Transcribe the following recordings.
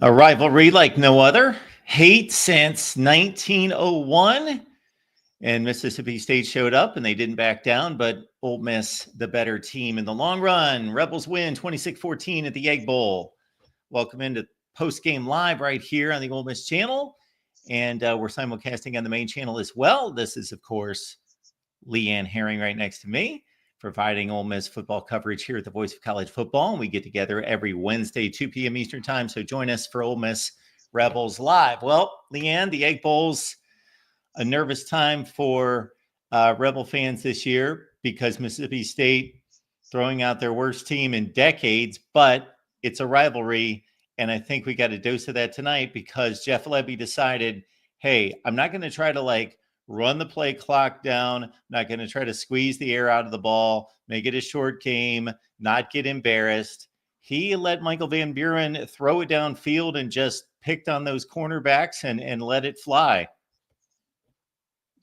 A rivalry like no other. Hate since 1901. And Mississippi State showed up and they didn't back down, but Ole Miss, the better team in the long run. Rebels win 26-14 at the Egg Bowl. Welcome into Postgame Live right here on the Ole Miss channel. And we're simulcasting on the main channel as well. This is, of course, Leanne Herring right next to me, providing Ole Miss football coverage here at the Voice of College Football. And we get together every Wednesday, 2 p.m. Eastern time. So join us for Ole Miss Rebels Live. Well, Leanne, the Egg Bowl's a nervous time for Rebel fans this year because Mississippi State throwing out their worst team in decades, but it's a rivalry. And I think we got a dose of that tonight because Jeff Lebby decided, hey, I'm not going to try to run the play clock down. I'm not going to try to squeeze the air out of the ball, make it a short game, not get embarrassed. He let Michael Van Buren throw it downfield and just picked on those cornerbacks and let it fly.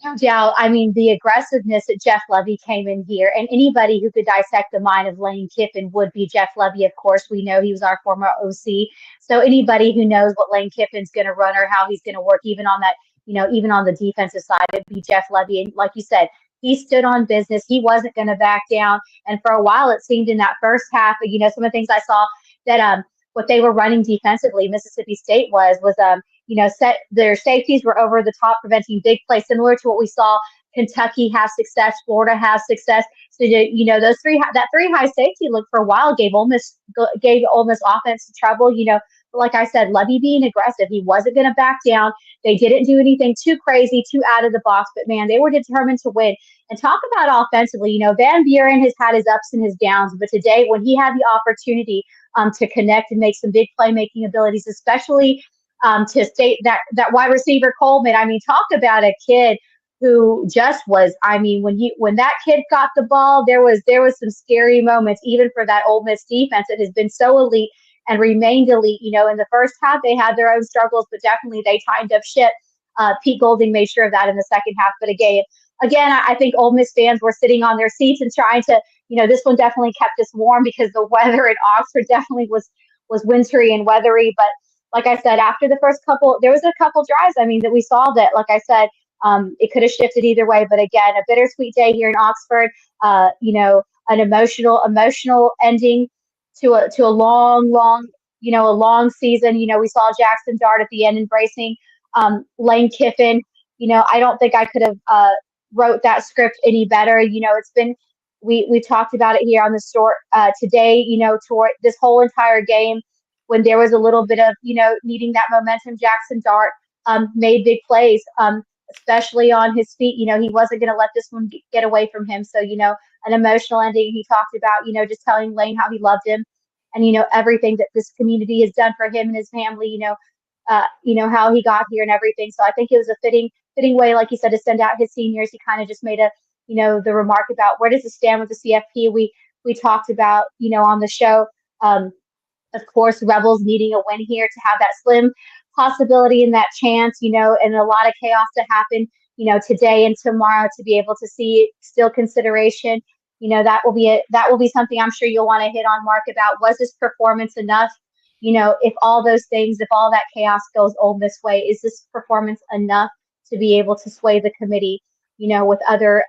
No doubt. I mean, the aggressiveness that Jeff Lebby came in here, and anybody who could dissect the mind of Lane Kiffin would be Jeff Lebby. Of course, we know he was our former OC. So anybody who knows what Lane Kiffin's going to run or how he's going to work, even on that, even on the defensive side, it'd be Jeff Lebby. And like you said, he stood on business. He wasn't going to back down. And for a while, it seemed in that first half, some of the things I saw that what they were running defensively, Mississippi State was set their safeties were over the top, preventing big plays, similar to what we saw Kentucky have success, Florida have success. So those that three high safety look for a while gave Ole Miss offense trouble. But like I said, Lebby being aggressive, he wasn't going to back down. They didn't do anything too crazy, too out of the box, but man, they were determined to win. And talk about offensively, Van Buren has had his ups and his downs, but today when he had the opportunity to connect and make some big playmaking abilities, especially to state that wide receiver Coleman. I mean, talk about a kid who just was. I mean, when that kid got the ball, there was some scary moments, even for that Ole Miss defense that has been so elite and remained elite. In the first half, they had their own struggles, but definitely they tightened up ship. Pete Golding made sure of that in the second half. But again, I think Ole Miss fans were sitting on their seats and trying to, this one definitely kept us warm because the weather in Oxford definitely was wintry and weathery. But like I said, after the first couple, there was a couple drives, that we saw that, like I said, it could have shifted either way. But again, a bittersweet day here in Oxford, an emotional ending to a long season. We saw Jackson Dart at the end embracing Lane Kiffin. I don't think I could have wrote that script any better. It's been, we talked about it here on the store today, toward this whole entire game. When there was a little bit of, needing that momentum, Jackson Dart made big plays, especially on his feet. He wasn't going to let this one get away from him. So, an emotional ending. He talked about, just telling Lane how he loved him and, everything that this community has done for him and his family, how he got here and everything. So I think it was a fitting way, like he said, to send out his seniors. He kind of just made the remark about where does it stand with the CFP. We talked about, on the show, of course, Rebels needing a win here to have that slim possibility and that chance, and a lot of chaos to happen, today and tomorrow to be able to see still consideration. That will be something I'm sure you'll want to hit on, Mark, about was this performance enough? If all those things, if all that chaos goes Ole Miss way, is this performance enough to be able to sway the committee, with other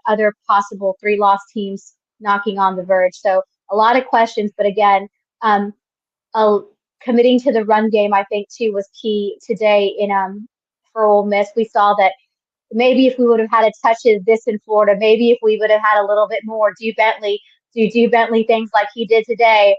possible 3-loss teams knocking on the verge? So a lot of questions, but again, committing to the run game, I think, too, was key today for Ole Miss. We saw that maybe if we would have had a touch of this in Florida, maybe if we would have had a little bit more do Bentley things like he did today,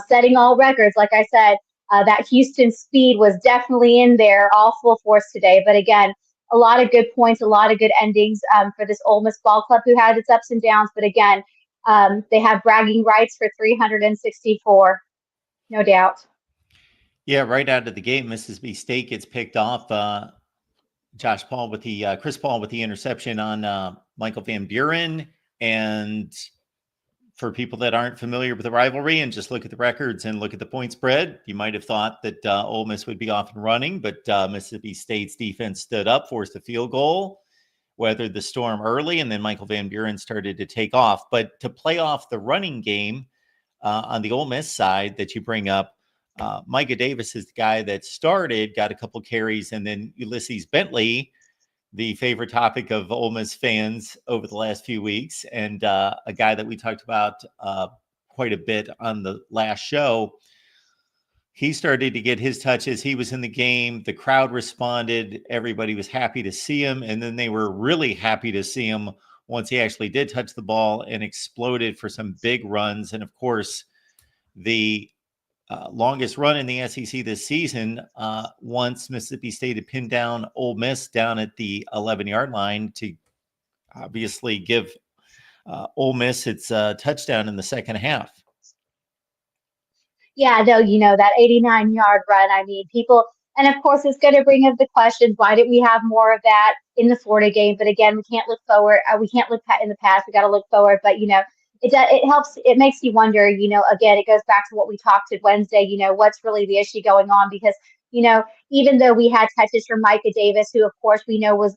setting all records. Like I said, that Houston speed was definitely in there, all full force today. But again, a lot of good points, a lot of good endings for this Ole Miss ball club who had its ups and downs. But again, they have bragging rights for 364. No doubt. Yeah, right out of the gate, Mississippi State gets picked off. Chris Paul with the interception on Michael Van Buren. And for people that aren't familiar with the rivalry and just look at the records and look at the point spread, you might have thought that Ole Miss would be off and running, but Mississippi State's defense stood up, forced a field goal, weathered the storm early, and then Michael Van Buren started to take off. But to play off the running game on the Ole Miss side that you bring up, Micah Davis is the guy that started, got a couple carries, and then Ulysses Bentley, the favorite topic of Ole Miss fans over the last few weeks, and a guy that we talked about quite a bit on the last show. He started to get his touches. He was in the game. The crowd responded. Everybody was happy to see him. And then they were really happy to see him once he actually did touch the ball and exploded for some big runs. And of course, the longest run in the SEC this season, once Mississippi State had pinned down Ole Miss down at the 11-yard line to obviously give Ole Miss its touchdown in the second half. Yeah, no, that 89-yard run. I mean, people, and of course, it's going to bring up the questions. Why didn't we have more of that in the Florida game? But again, we can't look forward. We can't look in the past. We got to look forward. But it helps. It makes you wonder. Again, it goes back to what we talked to Wednesday. What's really the issue going on? Because even though we had touches from Micah Davis, who of course we know was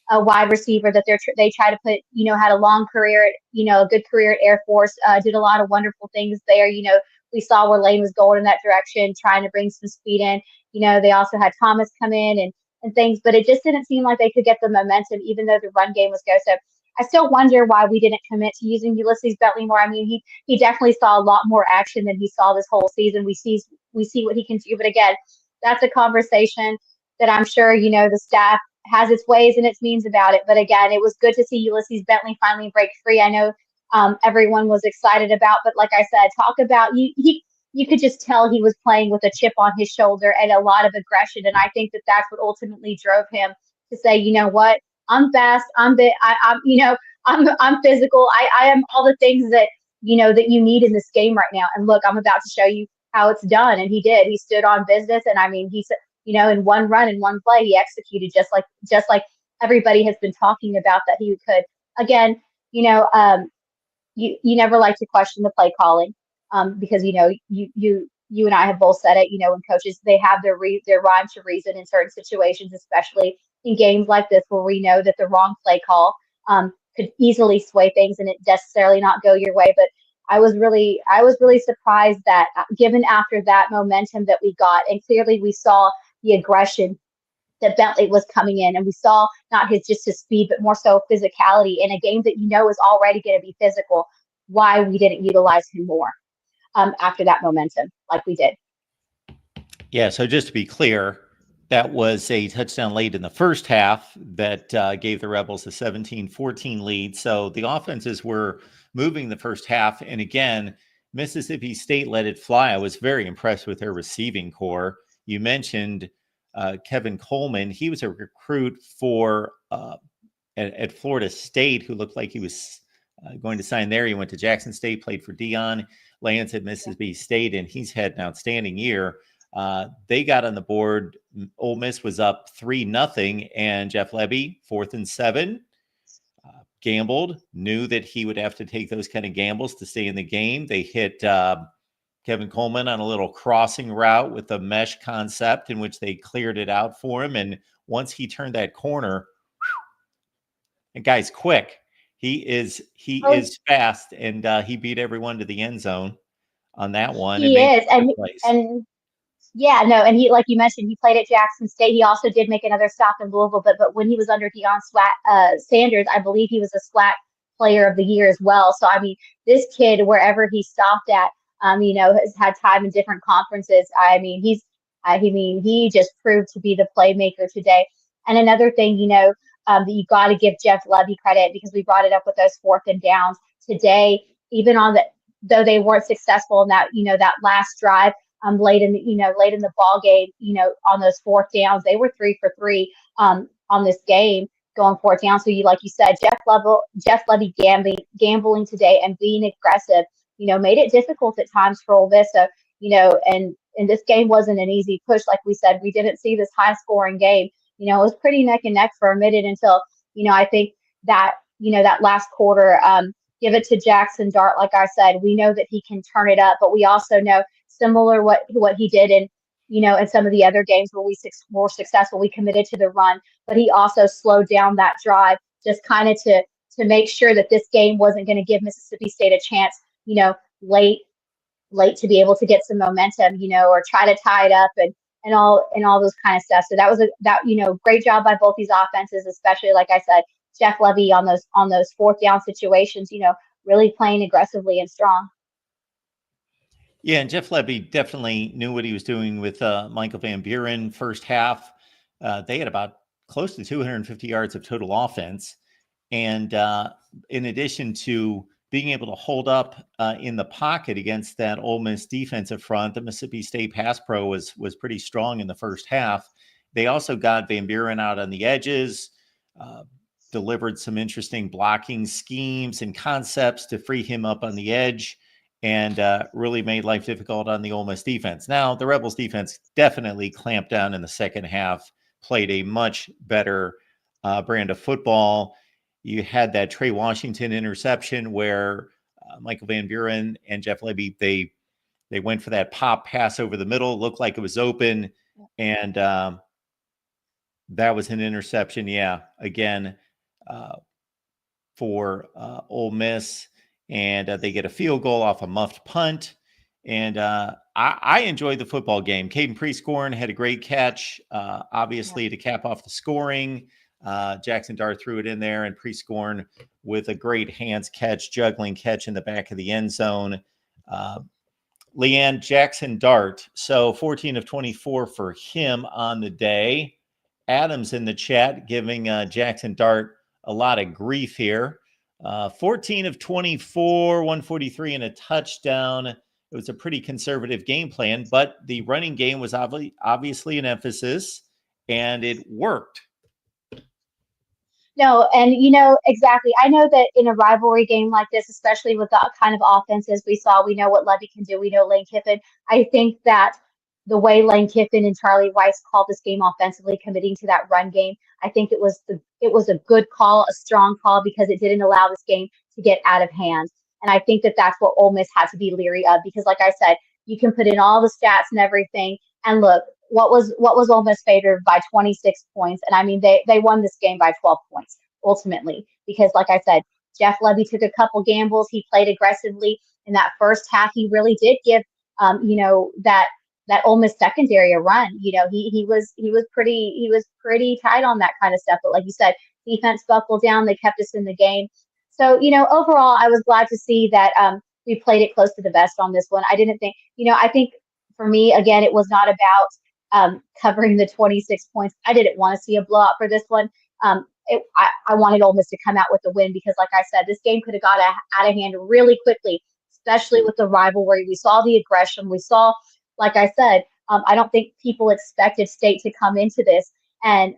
a wide receiver that they try to put, had a long career, a good career at Air Force, did a lot of wonderful things there. We saw where Lane was going in that direction, trying to bring some speed in. They also had Thomas come in and things, but it just didn't seem like they could get the momentum, even though the run game was good. So I still wonder why we didn't commit to using Ulysses Bentley more. I mean, he definitely saw a lot more action than he saw this whole season. We see what he can do, but again, that's a conversation that I'm sure the staff has its ways and its means about it. But again, it was good to see Ulysses Bentley finally break free. I know everyone was excited about, but like I said, talk about you could just tell he was playing with a chip on his shoulder and a lot of aggression. And I think that that's what ultimately drove him to say, you know what, I'm fast, I'm big, I'm physical, I am all the things that that you need in this game right now. And look, I'm about to show you how it's done. And he did. He stood on business, and I mean, he said, in one run, in one play, he executed just like everybody has been talking about that he could. Again, you never like to question the play calling, because you and I have both said it. When coaches, they have their rhyme to reason in certain situations, especially in games like this where we know that the wrong play call could easily sway things and it necessarily not go your way. But I was really surprised that given after that momentum that we got, and clearly we saw the aggression that Bentley was coming in, and we saw not his speed, but more so physicality in a game that is already going to be physical. Why we didn't utilize him more after that momentum like we did. Yeah, so just to be clear, that was a touchdown late in the first half that gave the Rebels a 17-14 lead. So the offenses were moving the first half. And again, Mississippi State let it fly. I was very impressed with their receiving core. You mentioned Kevin Coleman. He was a recruit for at Florida State who looked like he was going to sign there. He went to Jackson State, played for Dion, lands at Mississippi State, and he's had an outstanding year. They got on the board. Ole Miss was up 3-0, and Jeff Lebby, 4th and 7, gambled, knew that he would have to take those kind of gambles to stay in the game. They hit Kevin Coleman on a little crossing route with a mesh concept in which they cleared it out for him. And once he turned that corner, and guy's quick. He is fast, and he beat everyone to the end zone on that one. He is, and yeah, no, and he, like you mentioned, he played at Jackson State. He also did make another stop in Louisville, but when he was under Deion Sanders, I believe he was a SWAC Player of the Year as well. So I mean, this kid, wherever he stopped at, has had time in different conferences. I mean, he just proved to be the playmaker today. And another thing, that you got to give Jeff Lebby credit, because we brought it up with those 4th and downs today, even though they weren't successful in that, that last drive, late in the ball game, on those 4th downs, they were 3 for 3 on this game going 4th down. So like you said, Jeff Lebby gambling today and being aggressive, made it difficult at times for Ole Miss. So, and this game wasn't an easy push. Like we said, we didn't see this high scoring game. It was pretty neck and neck for a minute until, I think that, that last quarter, give it to Jackson Dart. Like I said, we know that he can turn it up, but we also know similar what he did in, in some of the other games where we were successful, we committed to the run, but he also slowed down that drive just kind of to make sure that this game wasn't going to give Mississippi State a chance, late late to be able to get some momentum, or try to tie it up and all those kind of stuff. So that was great job by both these offenses, especially like I said, Jeff Levy on those fourth down situations, really playing aggressively and strong. Yeah, and Jeff Levy definitely knew what he was doing with Michael Van Buren first half. They had about close to 250 yards of total offense. And in addition to being able to hold up in the pocket against that Ole Miss defensive front, the Mississippi State pass pro was pretty strong in the first half. They also got Van Buren out on the edges, delivered some interesting blocking schemes and concepts to free him up on the edge, and really made life difficult on the Ole Miss defense. Now, the Rebels defense definitely clamped down in the second half, played a much better brand of football. You had that Trey Washington interception where Michael Van Buren and Jeff Levy, they went for that pop pass over the middle, looked like it was open, and that was an interception. Yeah, again, for Ole Miss, and they get a field goal off a muffed punt. And I enjoyed the football game. Caden Prescorn had a great catch, obviously, to cap off the scoring. Jackson Dart threw it in there, and Prescorn with a great hands catch, juggling catch in the back of the end zone. Leanne, Jackson Dart, so 14 of 24 for him on the day. Adams in the chat giving Jackson Dart a lot of grief here. 14 of 24, 143 and a touchdown. It was a pretty conservative game plan, but the running game was obviously an emphasis, and it worked. No, and exactly. I know that in a rivalry game like this, especially with the kind of offenses we saw, we know what Levy can do. We know Lane Kiffin. I think that the way Lane Kiffin and Charlie Weiss called this game offensively, committing to that run game, I think it was a good call, a strong call, because it didn't allow this game to get out of hand. And I think that that's what Ole Miss had to be leery of, because, like I said, you can put in all the stats and everything, and look, what was Ole Miss favored by 26 points, and I mean they won this game by 12 points ultimately, because, like I said, Jeff Levy took a couple gambles. He played aggressively in that first half. He really did give that Ole Miss secondary a run. He was pretty tight on that kind of stuff. But like you said, defense buckled down. They kept us in the game. So overall, I was glad to see that we played it close to the vest on this one. I didn't think, I think for me, again, it was not about covering the 26 points. I didn't want to see a blowout for this one. I wanted Ole Miss to come out with the win, because, like I said, this game could have got out of hand really quickly, especially with the rivalry. We saw the aggression. We saw, like I said, I don't think people expected State to come into this and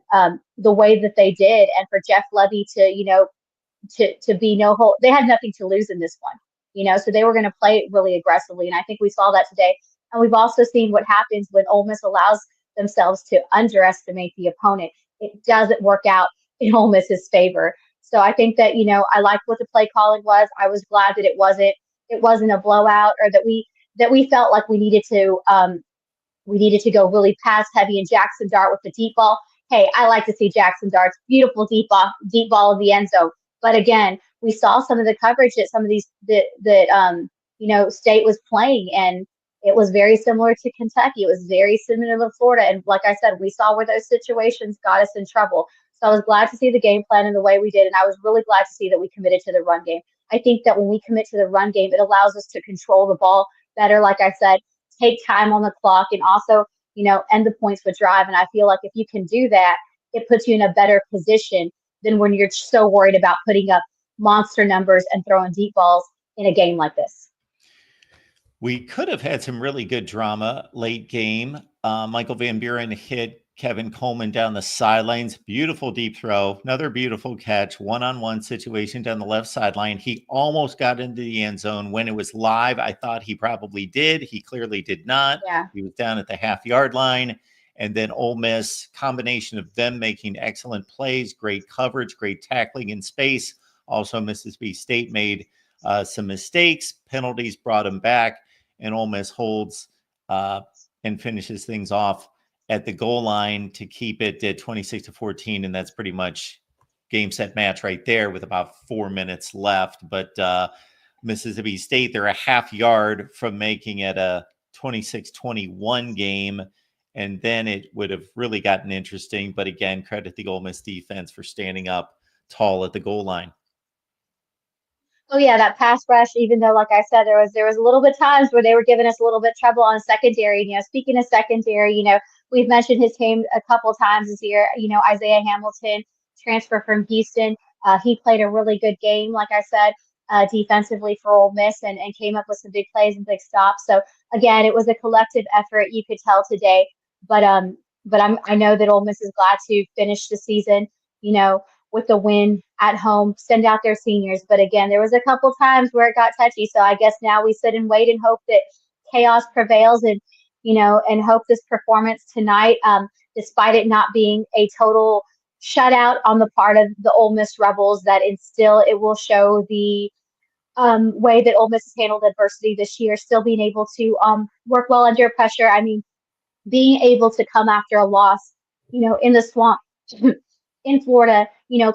the way that they did, and for Jeff Levy to be no hold. They had nothing to lose in this one, so they were going to play it really aggressively, and I think we saw that today. And we've also seen what happens when Ole Miss allows themselves to underestimate the opponent. It doesn't work out in Ole Miss's favor. So I think that, I liked what the play calling was. I was glad that it wasn't a blowout, or that we felt like we needed to go really pass heavy and Jackson Dart with the deep ball. Hey, I like to see Jackson Dart's beautiful deep ball in the end zone. But again, we saw some of the coverage that some of these that State was playing, and it was very similar to Kentucky. It was very similar to Florida. And like I said, we saw where those situations got us in trouble. So I was glad to see the game plan and the way we did. And I was really glad to see that we committed to the run game. I think that when we commit to the run game, it allows us to control the ball better. Like I said, take time on the clock, and also, end the points with drive. And I feel like if you can do that, it puts you in a better position than when you're so worried about putting up monster numbers and throwing deep balls in a game like this. We could have had some really good drama late game. Michael Van Buren hit Kevin Coleman down the sidelines. Beautiful deep throw. Another beautiful catch. One-on-one situation down the left sideline. He almost got into the end zone. When it was live, I thought he probably did. He clearly did not. Yeah. He was down at the half-yard line. And then Ole Miss, combination of them making excellent plays, great coverage, great tackling in space. Also, Mississippi State made some mistakes. Penalties brought them back. And Ole Miss holds and finishes things off at the goal line to keep it at 26-14. And that's pretty much game, set, match right there with about 4 minutes left. But Mississippi State. They're a half yard from making it a 26-21 game. And then it would have really gotten interesting. But again, credit the Ole Miss defense for standing up tall at the goal line. Oh yeah, that pass rush. Even though, like I said, there was a little bit times where they were giving us a little bit trouble on secondary. Speaking of secondary, we've mentioned his name a couple times this year. Isaiah Hamilton, transfer from Houston. He played a really good game, like I said, defensively for Ole Miss, and came up with some big plays and big stops. So again, it was a collective effort. You could tell today, but I know that Ole Miss is glad to finish the season. You know, with the win at home, send out their seniors. But again, there was a couple times where it got touchy. So I guess now we sit and wait and hope that chaos prevails, and hope this performance tonight, despite it not being a total shutout on the part of the Ole Miss Rebels, that it will show the way that Ole Miss has handled adversity this year, still being able to work well under pressure. I mean, being able to come after a loss, in the swamp in Florida,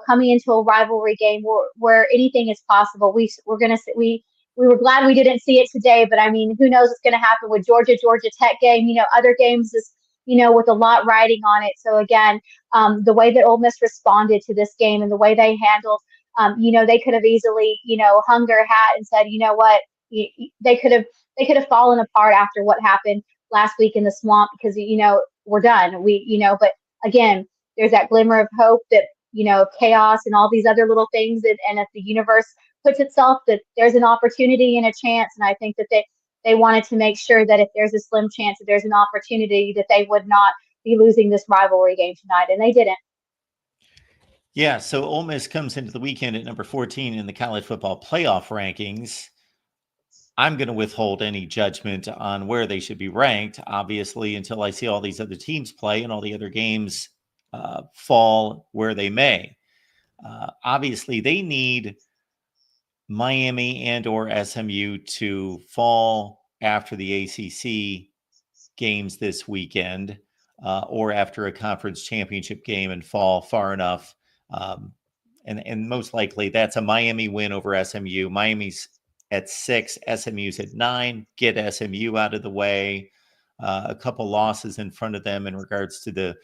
coming into a rivalry game where anything is possible. We were glad we didn't see it today, but I mean, who knows what's going to happen with Georgia Tech game, other games is, with a lot riding on it. So again, the way that Ole Miss responded to this game and the way they handled, they could have easily, hung their hat and said, you know what, they could have fallen apart after what happened last week in the swamp because, we're done. But again, there's that glimmer of hope that, chaos and all these other little things, and if the universe puts itself, that there's an opportunity and a chance. And I think that they wanted to make sure that if there's a slim chance that there's an opportunity, that they would not be losing this rivalry game tonight, and they didn't. Yeah, so Ole Miss comes into the weekend at number 14 in the college football playoff rankings. I'm going to withhold any judgment on where they should be ranked, obviously, until I see all these other teams play and all the other games fall where they may. Obviously, they need Miami and or SMU to fall after the ACC games this weekend, or after a conference championship game and fall far enough. And most likely that's a Miami win over SMU. Miami's at 6, SMU's at 9. Get SMU out of the way. A couple losses in front of them in regards to the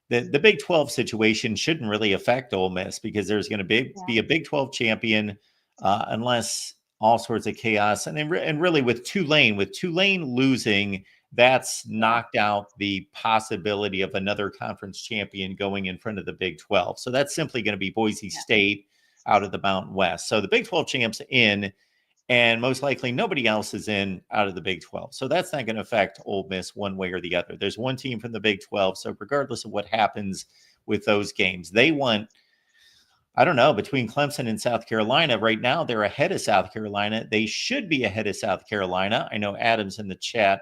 Big 12 situation shouldn't really affect Ole Miss because there's going to be a Big 12 champion unless all sorts of chaos. And really with Tulane losing, that's knocked out the possibility of another conference champion going in front of the Big 12. So that's simply going to be Boise State out of the Mountain West. So the Big 12 champs in, and most likely nobody else is in out of the Big 12. So that's not going to affect Ole Miss one way or the other. There's one team from the Big 12. So regardless of what happens with those games, they want, I don't know, between Clemson and South Carolina, right now they're ahead of South Carolina. They should be ahead of South Carolina. I know Adam's in the chat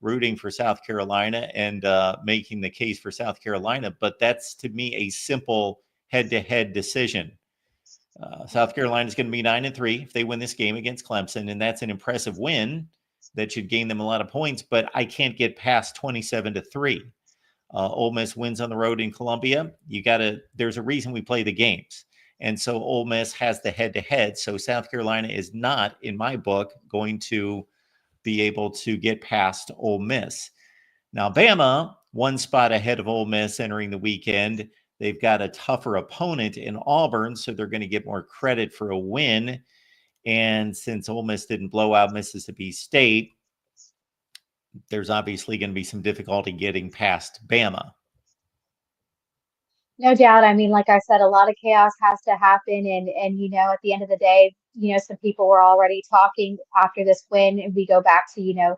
rooting for South Carolina and making the case for South Carolina, but that's to me a simple head-to-head decision. South Carolina is going to be 9-3 if they win this game against Clemson, and that's an impressive win that should gain them a lot of points, but I can't get past 27-3. Ole Miss wins on the road in Columbia. There's a reason we play the games. And so Ole Miss has the head-to-head. So South Carolina is not, in my book, going to be able to get past Ole Miss. Now, Bama, one spot ahead of Ole Miss entering the weekend. They've got a tougher opponent in Auburn, so they're going to get more credit for a win. And since Ole Miss didn't blow out Mississippi State, there's obviously going to be some difficulty getting past Bama. No doubt. I mean, like I said, a lot of chaos has to happen. And at the end of the day, some people were already talking after this win, and we go back to,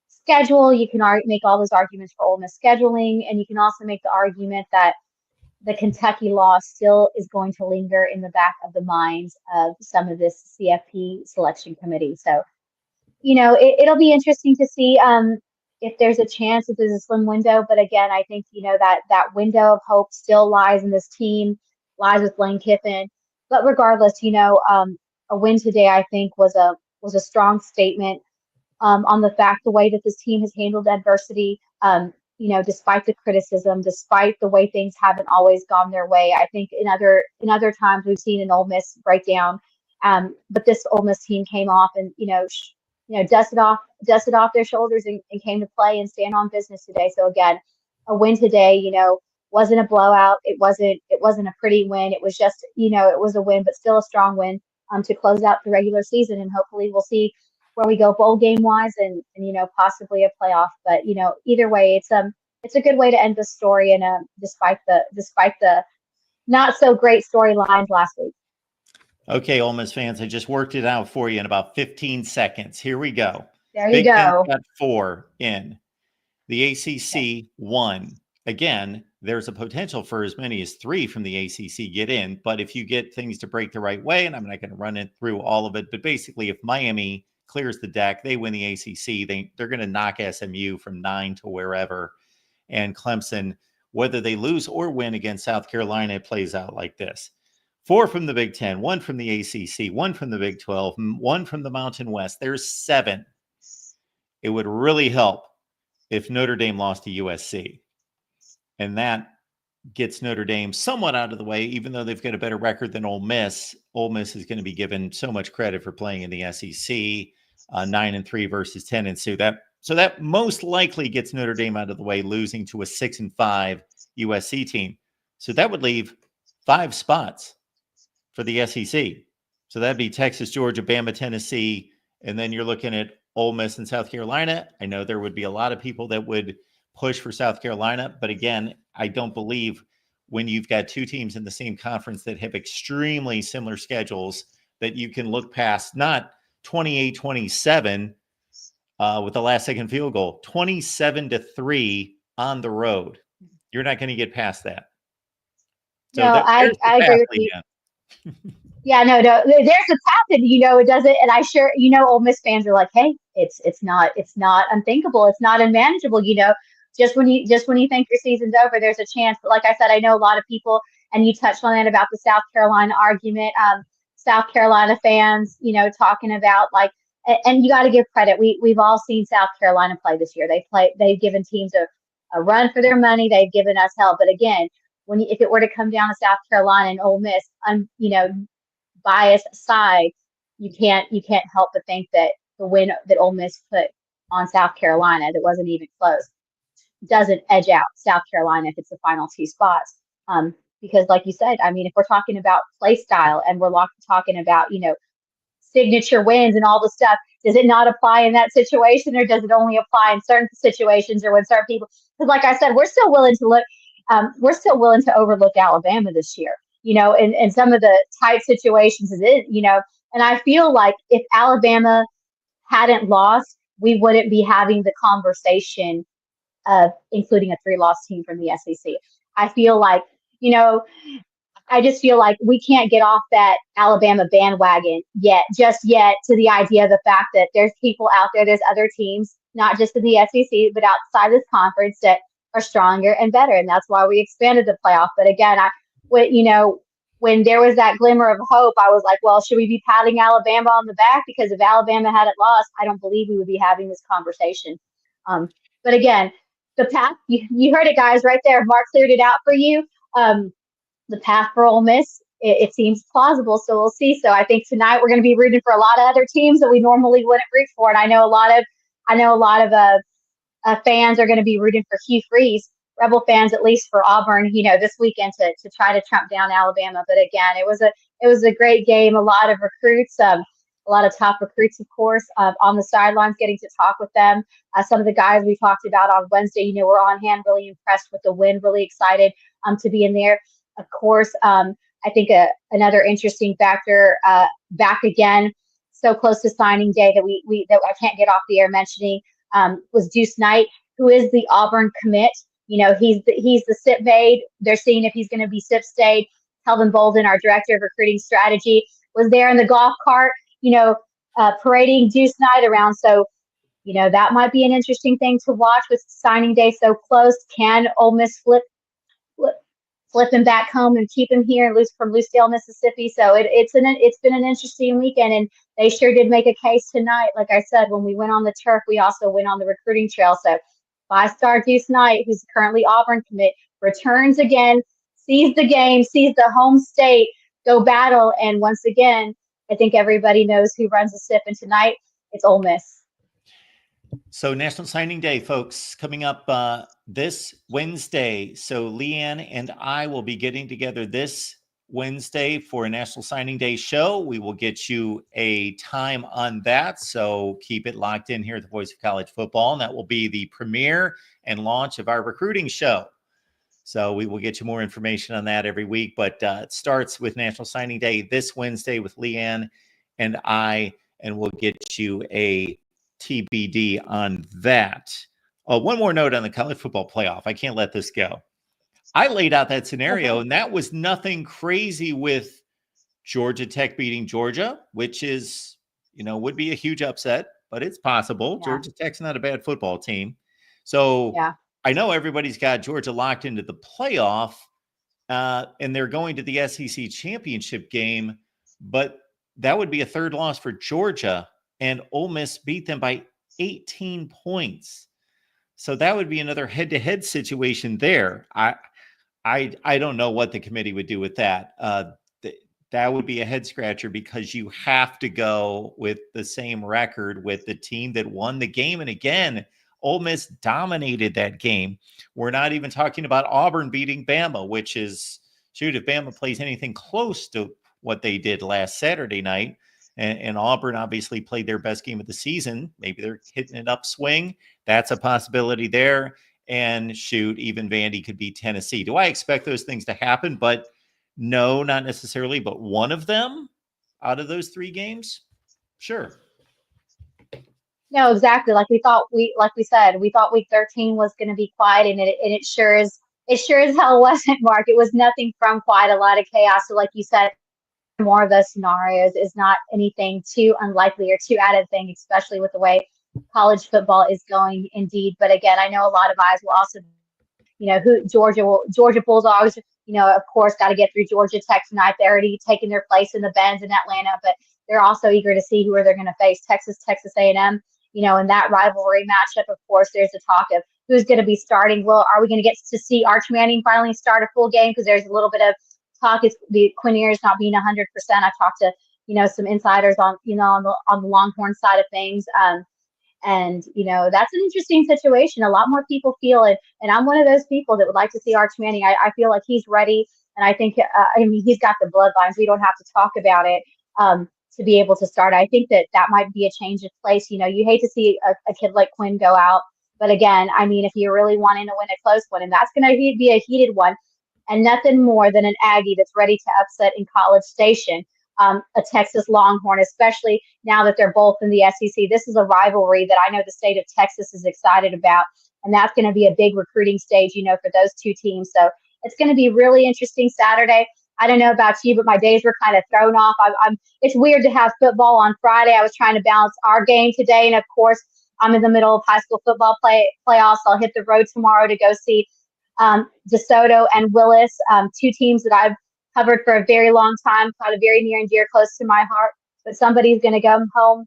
schedule. You can make all those arguments for Ole Miss scheduling, and you can also make the argument that the Kentucky loss still is going to linger in the back of the minds of some of this CFP selection committee. So, it'll be interesting to see if there's a chance, if there's a slim window. But again, I think, that window of hope still lies in this team, lies with Lane Kiffin. But regardless, a win today, I think, was a strong statement on the fact, the way that this team has handled adversity, despite the criticism, despite the way things haven't always gone their way. I think in other times we've seen an Ole Miss break down But this Ole Miss team came off and dusted off their shoulders and came to play and stand on business today. So again, a win today, wasn't a blowout. It wasn't a pretty win. It was just, it was a win, but still a strong win to close out the regular season. And hopefully we'll see where we go bowl game wise and possibly a playoff. But either way, it's a good way to end the story. And despite the not so great storylines last week. Okay, Ole Miss fans, I just worked it out for you in about 15 seconds. Here we go. There you go. Got 4 in. The ACC 1. Again, there's a potential for as many as 3 from the ACC get in. But if you get things to break the right way, and I'm not going to run it through all of it, but basically if Miami clears the deck, they win the ACC, they're going to knock SMU from 9 to wherever. And Clemson, whether they lose or win against South Carolina, it plays out like this. 4 from the Big 10, 1 from the ACC, 1 from the Big 12, 1 from the Mountain West. There's 7. It would really help if Notre Dame lost to USC. And that gets Notre Dame somewhat out of the way, even though they've got a better record than Ole Miss. Ole Miss is going to be given so much credit for playing in the SEC, 9-3 versus 10-2. So that most likely gets Notre Dame out of the way, losing to a 6-5 USC team. So that would leave 5 spots for the SEC. So that'd be Texas, Georgia, Bama, Tennessee, and then you're looking at Ole Miss and South Carolina. I know there would be a lot of people that would push for South Carolina, but again, I don't believe when you've got 2 teams in the same conference that have extremely similar schedules that you can look past not 28-27 with the last second field goal, 27-3 on the road. You're not going to get past that. So no, I agree with you. Yeah, no, there's a path, and it doesn't. And I sure, Ole Miss fans are like, hey, it's not unthinkable, it's not unmanageable. Just when you think your season's over, there's a chance. But like I said, I know a lot of people, and you touched on that about the South Carolina argument. South Carolina fans, talking about and you got to give credit. We've all seen South Carolina play this year. They've given teams a run for their money. They've given us hell. But again, if it were to come down to South Carolina and Ole Miss, bias aside, you can't help but think that the win that Ole Miss put on South Carolina, that wasn't even close, doesn't edge out South Carolina if it's the final 2 spots. Because like you said, I mean, if we're talking about play style and we're talking about, signature wins and all the stuff, does it not apply in that situation, or does it only apply in certain situations or when certain people? Because like I said, we're still willing to overlook Alabama this year, and some of the tight situations and I feel like if Alabama hadn't lost, we wouldn't be having the conversation of including a 3-loss team from the SEC. I feel like, I just feel like we can't get off that Alabama bandwagon just yet to the idea of the fact that there's people out there, there's other teams, not just in the SEC, but outside this conference that are stronger and better. And that's why we expanded the playoff. But again, when there was that glimmer of hope, I was like, well, should we be patting Alabama on the back? Because if Alabama hadn't lost, I don't believe we would be having this conversation. But again, the path, you heard it, guys, right there. Mark cleared it out for you. The path for Ole Miss, it seems plausible, so we'll see. So I think tonight we're going to be rooting for a lot of other teams that we normally wouldn't root for, and I know a lot of fans are going to be rooting for Hugh Freeze, Rebel fans, at least for Auburn, this weekend to try to trump down Alabama. But again, it was a great game. A lot of recruits, a lot of top recruits, of course, on the sidelines, getting to talk with them. Some of the guys we talked about on Wednesday, were on hand, really impressed with the win, really excited to be in there. Of course, I think another interesting factor, back again, so close to signing day that I can't get off the air mentioning, was Deuce Knight, who is the Auburn commit. He's the SIP made. They're seeing if he's going to be SIP stayed. Kelvin Bolden, our director of recruiting strategy, was there in the golf cart, parading Deuce Knight around. So, that might be an interesting thing to watch with signing day so close. Can Ole Miss flip him back home and keep him here from Lucedale, Mississippi? So it's been an interesting weekend, and they sure did make a case tonight. Like I said, when we went on the turf, we also went on the recruiting trail. So 5-star Deuce Knight, who's currently Auburn commit, returns again, sees the game, sees the home state go battle, and once again, I think everybody knows who runs the SIP, and tonight it's Ole Miss. So National Signing Day, folks, coming up this Wednesday. So Leanne and I will be getting together this Wednesday for a National Signing Day show. We will get you a time on that. So keep it locked in here at the Voice of College Football. And that will be the premiere and launch of our recruiting show. So we will get you more information on that every week. But it starts with National Signing Day this Wednesday with Leanne and I, and we'll get you a TBD on that. One more note on the college football playoff. I can't let this go. I laid out that scenario, and that was nothing crazy with Georgia Tech beating Georgia, which is, would be a huge upset, but it's possible. Yeah. Georgia Tech's not a bad football team. So yeah. I know everybody's got Georgia locked into the playoff, and they're going to the SEC championship game, but that would be a third loss for Georgia. And Ole Miss beat them by 18 points. So that would be another head-to-head situation there. I don't know what the committee would do with that. That would be a head-scratcher because you have to go with the same record with the team that won the game. And again, Ole Miss dominated that game. We're not even talking about Auburn beating Bama, which is, shoot, if Bama plays anything close to what they did last Saturday night, and Auburn obviously played their best game of the season. Maybe they're hitting an upswing. That's a possibility there. And shoot, even Vandy could beat Tennessee. Do I expect those things to happen? But no, not necessarily. But one of them out of those three games, sure. No, exactly. Like we said, we thought week 13 was going to be quiet, and it sure as hell wasn't, Mark. It was nothing from quiet. A lot of chaos. So, like you said, more of those scenarios is not anything too unlikely or too added thing, especially with the way college football is going indeed. But again, I know a lot of eyes will also, who Georgia Bulldogs, of course, got to get through Georgia Tech tonight. They're already taking their place in the Benz in Atlanta, but they're also eager to see who they're going to face. Texas A&M, in that rivalry matchup. Of course, there's the talk of who's going to be starting. Well, are we going to get to see Arch Manning finally start a full game? Because there's a little bit of talk is the Quinn Ewers not being 100%. I talked to some insiders on on the Longhorn side of things, and that's an interesting situation. A lot more people feel it, and I'm one of those people that would like to see Arch Manning. I feel like he's ready, and I think he's got the bloodlines. We don't have to talk about it to be able to start. I think that might be a change of place. You hate to see a kid like Quinn go out, but again, if you're really wanting to win a close one, and that's going to be a heated one. And nothing more than an Aggie that's ready to upset in College Station, a Texas Longhorn, especially now that they're both in the SEC. This is a rivalry that I know the state of Texas is excited about, and that's going to be a big recruiting stage, for those two teams. So it's going to be really interesting Saturday. I don't know about you, but my days were kind of thrown off. It's weird to have football on Friday. I was trying to balance our game today, and of course, I'm in the middle of high school football playoffs. I'll hit the road tomorrow to go see DeSoto and Willis, two teams that I've covered for a very long time, kind of very near and dear, close to my heart. But somebody's going to come home,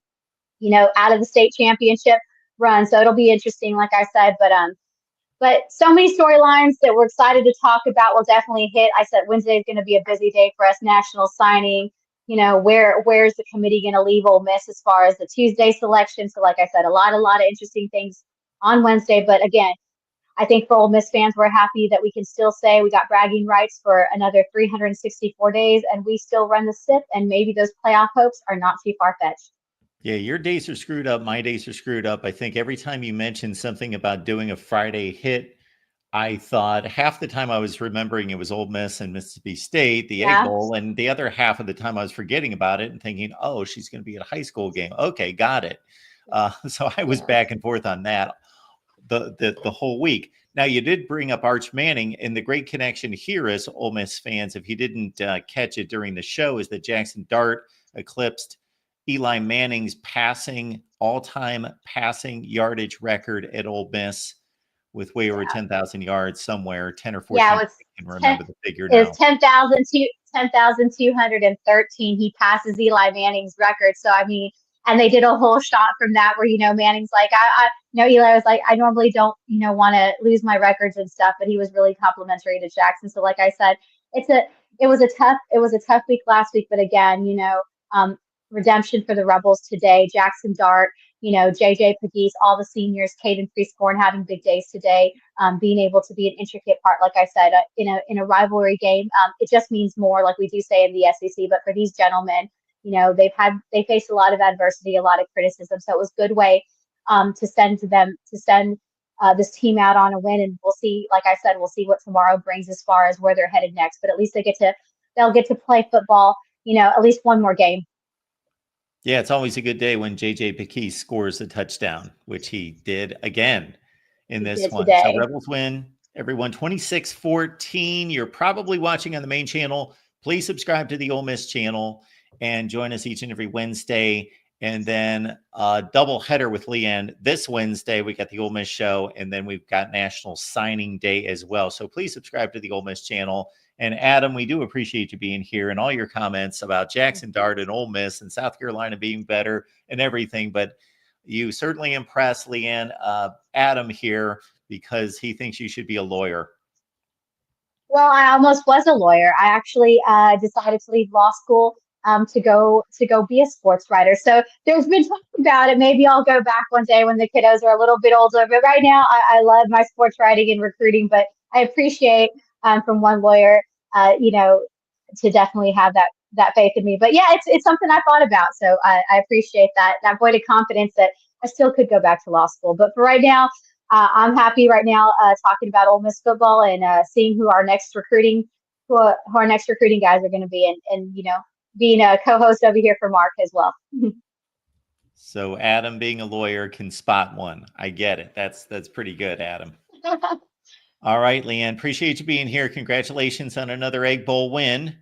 out of the state championship run. So it'll be interesting, like I said. But so many storylines that we're excited to talk about will definitely hit. I said Wednesday is going to be a busy day for us. National signing. Where's the committee going to leave Ole Miss as far as the Tuesday selection? So, like I said, a lot of interesting things on Wednesday. But again, I think for Ole Miss fans, we're happy that we can still say we got bragging rights for another 364 days, and we still run the SIP, and maybe those playoff hopes are not too far-fetched. Yeah, your days are screwed up. My days are screwed up. I think every time you mentioned something about doing a Friday hit, I thought half the time I was remembering it was Ole Miss and Mississippi State, the Egg Bowl, and the other half of the time I was forgetting about it and thinking, oh, she's going to be at a high school game. Okay, got it. So I was back and forth on that the whole week. Now, you did bring up Arch Manning, and the great connection here is Ole Miss fans, if you didn't catch it during the show, is that Jackson Dart eclipsed Eli Manning's all-time passing yardage record at Ole Miss with way over 10,000 yards somewhere, 10 or 14. Yeah, I can remember the figure now. It's 10,213. He passes Eli Manning's record. So, and they did a whole shot from that where, Manning's like, Eli was like, I normally don't, want to lose my records and stuff, but he was really complimentary to Jackson. So like I said, it was a tough week last week, but again, redemption for the Rebels today. Jackson Dart, JJ Pegues, all the seniors, Caden Priestborn having big days today. Being able to be an intricate part, like I said, in a rivalry game, it just means more, like we do say in the SEC. But for these gentlemen, they faced a lot of adversity, a lot of criticism. So it was a good way to send this team out on a win, and we'll see. Like I said, we'll see what tomorrow brings as far as where they're headed next. But at least they'll get to play football, at least one more game. Yeah, it's always a good day when JJ Pegues scores a touchdown, which he did again in this one. Today. So Rebels win, everyone, 26-14. You're probably watching on the main channel. Please subscribe to the Ole Miss channel and join us each and every Wednesday. And then a double header with Leanne this Wednesday. We got the Ole Miss show, and then we've got National Signing Day as well. So please subscribe to the Ole Miss channel. And Adam, we do appreciate you being here and all your comments about Jackson Dart and Ole Miss and South Carolina being better and everything. But you certainly impressed Leanne, Adam here, because he thinks you should be a lawyer. Well, I almost was a lawyer. I actually decided to leave law school to go be a sports writer. So there's been talk about it. Maybe I'll go back one day when the kiddos are a little bit older. But right now, I love my sports writing and recruiting. But I appreciate from one lawyer, to definitely have that faith in me. But yeah, it's something I thought about. So I appreciate that vote of confidence that I still could go back to law school. But for right now, I'm happy right now talking about Ole Miss football and seeing who our next recruiting guys are going to be, and being a co-host over here for Mark as well. So Adam, being a lawyer, can spot one. I get it. That's pretty good, Adam. All right, Leanne, appreciate you being here. Congratulations on another Egg Bowl win.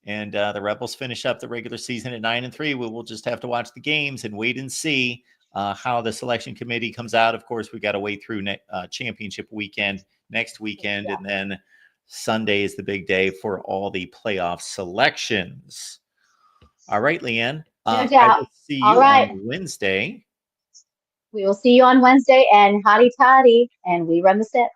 And the Rebels finish up the regular season at 9-3. We will just have to watch the games and wait and see how the selection committee comes out. Of course, we got to wait through championship weekend next weekend. Yeah. And then Sunday is the big day for all the playoff selections. All right, Leanne. No doubt. I will see you on Wednesday. We will see you on Wednesday, and hotty toddy, and we run the set.